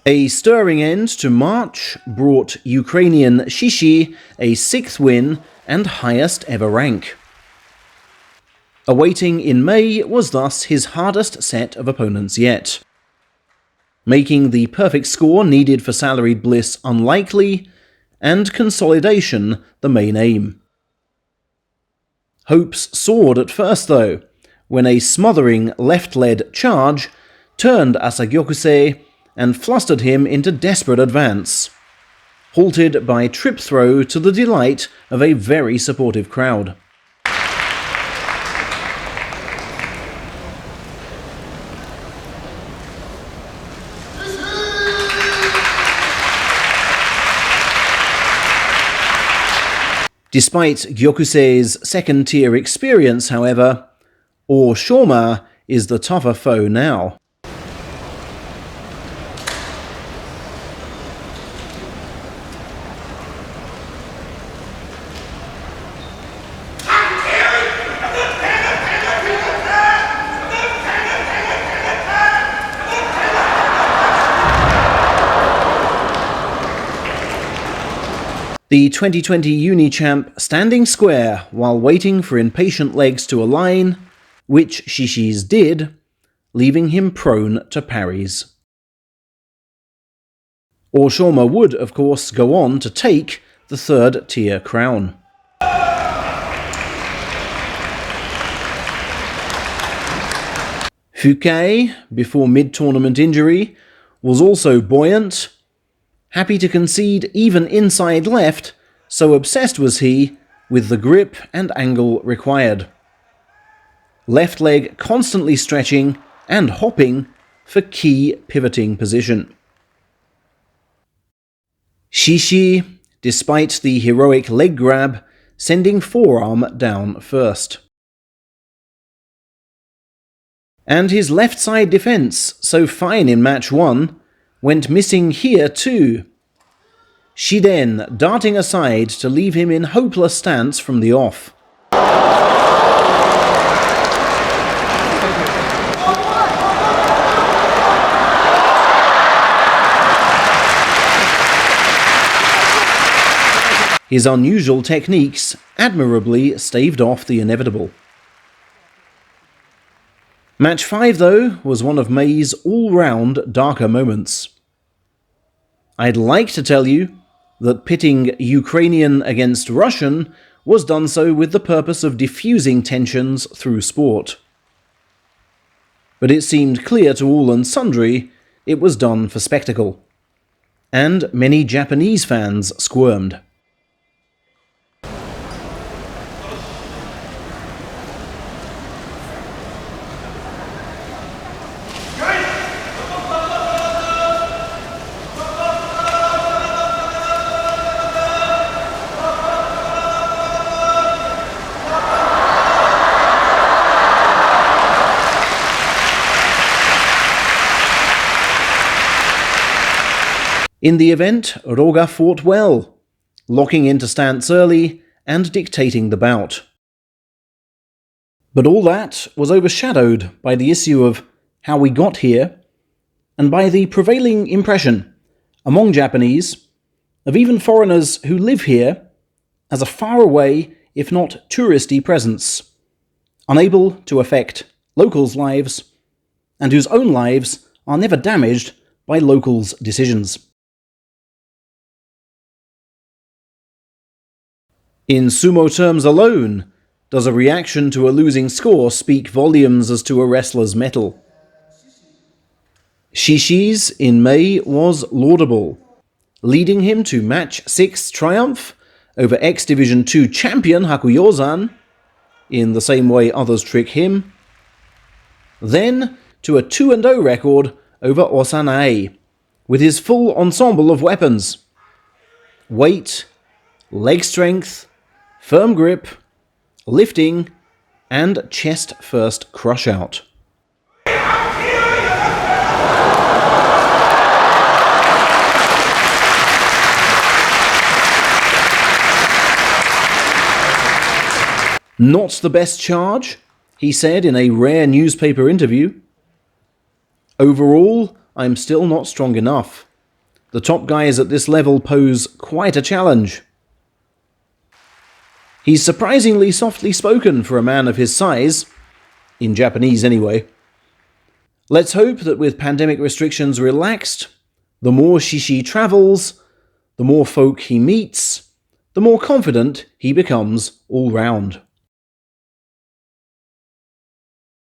A stirring end to March brought Ukrainian Shishi a 6th win and highest ever rank. Awaiting in May was thus his hardest set of opponents yet, making the perfect score needed for salaried bliss unlikely, and consolidation the main aim. Hopes soared at first though, when a smothering left-led charge turned Asagyokusei and flustered him into desperate advance, halted by trip throw to the delight of a very supportive crowd. Despite Gyokusei's second-tier experience, however, Shoma is the tougher foe now. The 2020 Uni champ standing square while waiting for impatient legs to align, which Shishi's did, leaving him prone to parries. Shoma would, of course, go on to take the third-tier crown. Fukai, before mid-tournament injury, was also buoyant, happy to concede even inside left, so obsessed was he with the grip and angle required. Left leg constantly stretching and hopping for key pivoting position. Shishi, despite the heroic leg grab, sending forearm down first. And his left side defense, so fine in match 1, went missing here too. Shiden darting aside to leave him in hopeless stance from the off. His unusual techniques admirably staved off the inevitable. Match 5, though, was one of May's all-round darker moments. I'd like to tell you that pitting Ukrainian against Russian was done so with the purpose of diffusing tensions through sport. But it seemed clear to all and sundry it was done for spectacle. And many Japanese fans squirmed. In the event, Roga fought well, locking into stance early and dictating the bout. But all that was overshadowed by the issue of how we got here, and by the prevailing impression among Japanese, of even foreigners who live here, as a faraway, if not touristy presence, unable to affect locals' lives, and whose own lives are never damaged by locals' decisions. In sumo terms alone, does a reaction to a losing score speak volumes as to a wrestler's mettle? Shishi's in May was laudable, leading him to match 6 triumph over X-Division 2 champion Hakuyozan, in the same way others trick him, then to a 2-0 record over Osanae, with his full ensemble of weapons: weight, leg strength, firm grip, lifting, and chest-first crush-out. Not the best charge, he said in a rare newspaper interview. Overall, I'm still not strong enough. The top guys at this level pose quite a challenge. He's surprisingly softly spoken for a man of his size, in Japanese anyway. Let's hope that with pandemic restrictions relaxed, the more Shishi travels, the more folk he meets, the more confident he becomes all round.